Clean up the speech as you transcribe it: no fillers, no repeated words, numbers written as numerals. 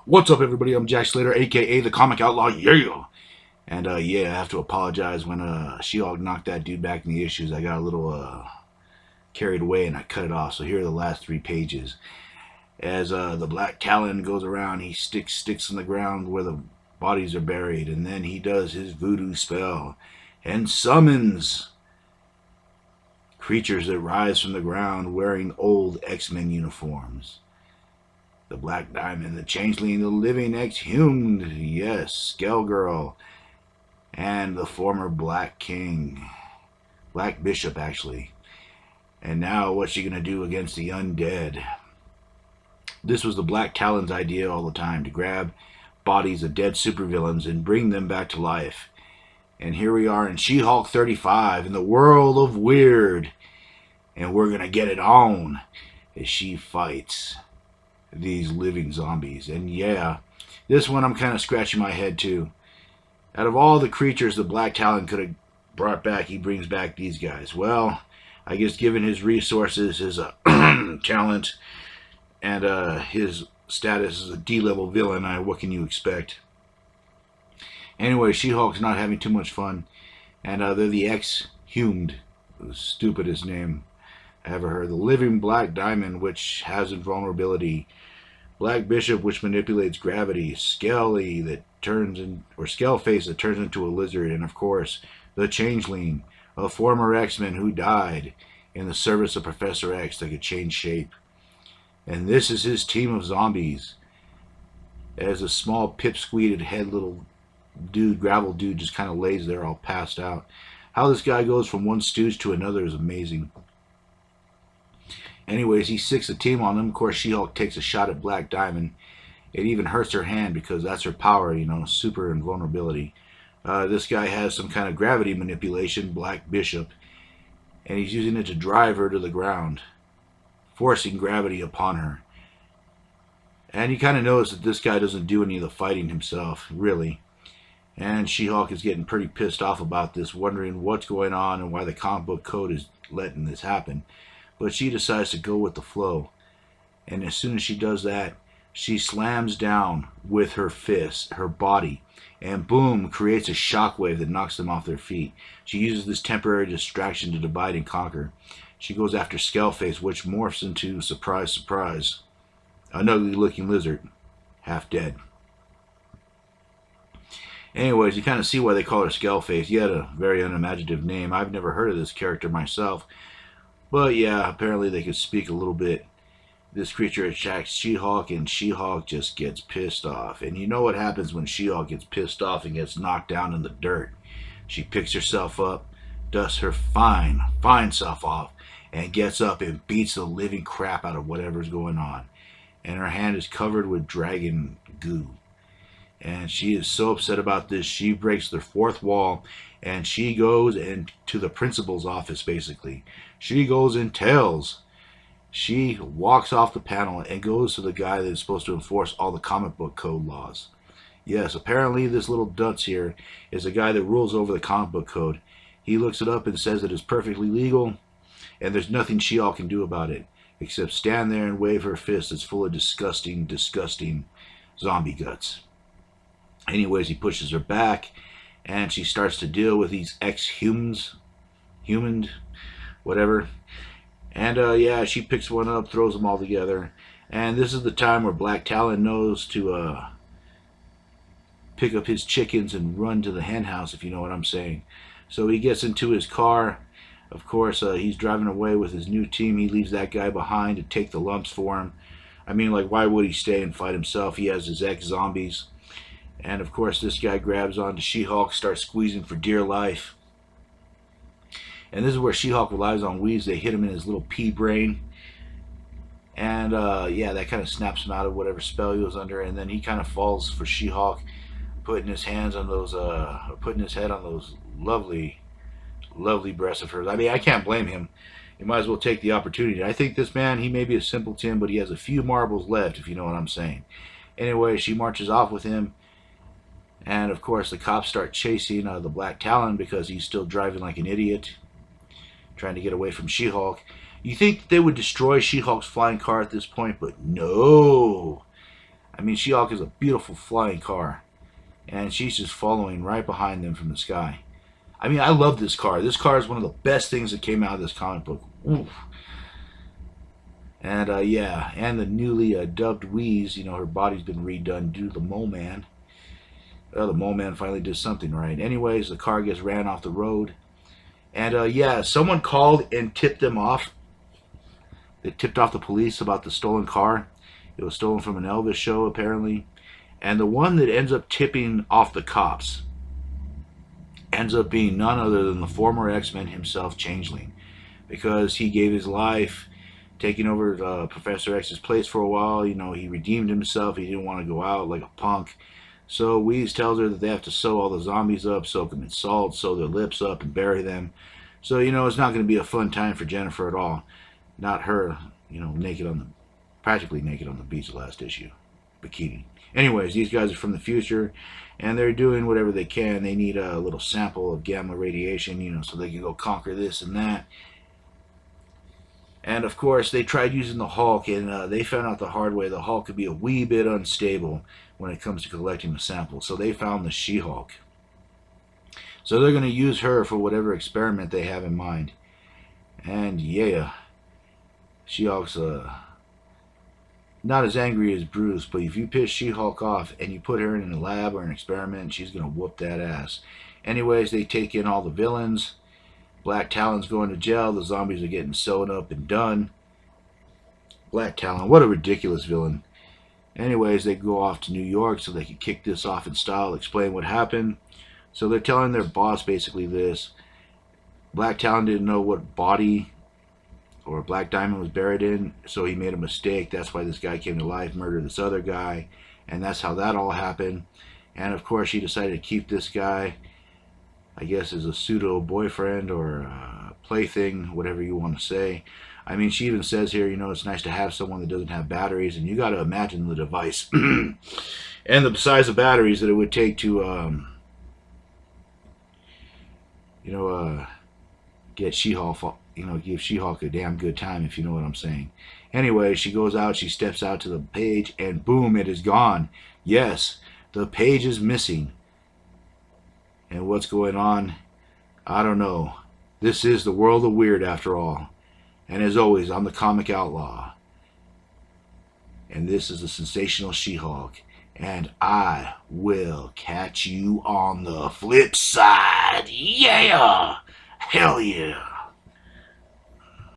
What's up, everybody? I'm Jack Slater, aka the Comic Outlaw. Yeah. And yeah, I have to apologize when She-Hulk knocked that dude back in the issues. I got a little carried away and I cut it off. So here are the last 3 pages. As the Black Talon goes around, he sticks in the ground where the bodies are buried, and then he does his voodoo spell and summons creatures that rise from the ground wearing old X-Men uniforms. The Black Diamond, the Changeling, the Living Exhumed, yes, Skull Girl, and the former Black King, Black Bishop, actually. And now, what's she gonna do against the undead? This was the Black Talon's idea all the time, to grab bodies of dead supervillains and bring them back to life. And here we are in She-Hulk 35, in the world of weird, and we're gonna get it on as she fights these living zombies. And yeah, this one I'm kind of scratching my head too. Out of all the creatures the Black Talon could have brought back, he brings back these guys. Well, I guess given his resources, his talent, and his status as a D-level villain, what can you expect? Anyway, She-Hulk's not having too much fun, and they're the Exhumed, the stupidest name I ever heard. The Living Black Diamond, which has invulnerability. Black Bishop, which manipulates gravity. Skelly, that turns in, or Skellface, that turns into a lizard. And of course, the Changeling, a former X-Men who died in the service of Professor X that could change shape. And this is his team of zombies. As a small pipsqueated head little dude, gravel dude, just kind of lays there all passed out. How this guy goes from one stooge to another is amazing. Anyways, he sicks a team on them. Of course, She-Hulk takes a shot at Black Diamond. It even hurts her hand because that's her power, you know, super invulnerability. This guy has some kind of gravity manipulation, Black Bishop, and he's using it to drive her to the ground, forcing gravity upon her. And you kind of notice that this guy doesn't do any of the fighting himself, really. And She-Hulk is getting pretty pissed off about this, wondering what's going on and why the comic book code is letting this happen. But she decides to go with the flow. And as soon as she does that, she slams down with her fist, her body, and boom, creates a shockwave that knocks them off their feet. She uses this temporary distraction to divide and conquer. She goes after Skellface, which morphs into, surprise, surprise, an ugly-looking lizard, half dead. Anyways, you kind of see why they call her Skellface. He had a very unimaginative name. I've never heard of this character myself. But yeah, apparently they could speak a little bit. This creature attacks She-Hulk, and She-Hulk just gets pissed off. And you know what happens when She-Hulk gets pissed off and gets knocked down in the dirt. She picks herself up, dusts her fine self off, and gets up and beats the living crap out of whatever's going on. And her hand is covered with dragon goo. And she is so upset about this, she breaks the fourth wall, and she goes into the principal's office, basically. She goes and tells. She walks off the panel and goes to the guy that is supposed to enforce all the comic book code laws. Yes, apparently this little dunce here is a guy that rules over the comic book code. He looks it up and says that it's perfectly legal, and there's nothing She-Hulk can do about it, except stand there and wave her fist that's full of disgusting, disgusting zombie guts. Anyways, he pushes her back, and she starts to deal with these ex-humans, whatever. And yeah, she picks one up, throws them all together. And this is the time where Black Talon knows to pick up his chickens and run to the hen house, if you know what I'm saying. So he gets into his car. Of course, he's driving away with his new team. He leaves that guy behind to take the lumps for him. I mean, like, why would he stay and fight himself? He has his ex-zombies. And of course, this guy grabs onto She-Hulk, starts squeezing for dear life. And this is where She-Hulk relies on weeds. They hit him in his little pea brain. And yeah, that kind of snaps him out of whatever spell he was under. And then he kind of falls for She-Hulk, putting his hands on those, putting his head on those lovely, lovely breasts of hers. I mean, I can't blame him. You might as well take the opportunity. I think this man, he may be a simpleton, but he has a few marbles left, if you know what I'm saying. Anyway, she marches off with him. And of course, the cops start chasing the Black Talon because he's still driving like an idiot, trying to get away from She-Hulk. You think they would destroy She-Hulk's flying car at this point, but no. I mean, She-Hulk is a beautiful flying car, and she's just following right behind them from the sky. I mean, I love this car. This car is one of the best things that came out of this comic book. Oof. And yeah, and the newly dubbed Wheeze, her body's been redone due to the Mole Man. Well, the Mole Man finally did something right. Anyways, the car gets ran off the road. And yeah, someone called and tipped them off. They tipped off the police about the stolen car. It was stolen from an Elvis show, apparently. And the one that ends up tipping off the cops ends up being none other than the former X-Men himself, Changeling. Because he gave his life taking over Professor X's place for a while. He redeemed himself. He didn't want to go out like a punk. So Wheeze tells her that they have to sew all the zombies up, soak them in salt, sew their lips up, and bury them. So, it's not going to be a fun time for Jennifer at all. Not her, practically naked on the beach last issue. Bikini. Anyways, these guys are from the future, and they're doing whatever they can. They need a little sample of gamma radiation, so they can go conquer this and that. And of course, they tried using the Hulk, and they found out the hard way the Hulk could be a wee bit unstable when it comes to collecting the sample. So they found the She-Hulk. So they're going to use her for whatever experiment they have in mind. And yeah, She-Hulk's not as angry as Bruce, but if you piss She-Hulk off and you put her in a lab or an experiment, she's going to whoop that ass. Anyways, they take in all the villains. Black Talon's going to jail. The zombies are getting sewn up and done. Black Talon, what a ridiculous villain. Anyways, they go off to New York so they can kick this off in style, explain what happened. So they're telling their boss basically this. Black Talon didn't know what body or Black Diamond was buried in, so he made a mistake. That's why this guy came to life, murdered this other guy, and that's how that all happened. And of course, he decided to keep this guy, I guess, as a pseudo boyfriend or a plaything, whatever you want to say. I mean, she even says here, it's nice to have someone that doesn't have batteries, and you got to imagine the device and the size of batteries that it would take to, get She-Hulk, give She-Hulk a damn good time, if you know what I'm saying. Anyway, she goes out, she steps out to the page, and boom, it is gone. Yes, the page is missing. And what's going on? I don't know. This is the world of weird, after all. And as always, I'm the Comic Outlaw. And this is the Sensational She Hulk. And I will catch you on the flip side. Yeah! Hell yeah!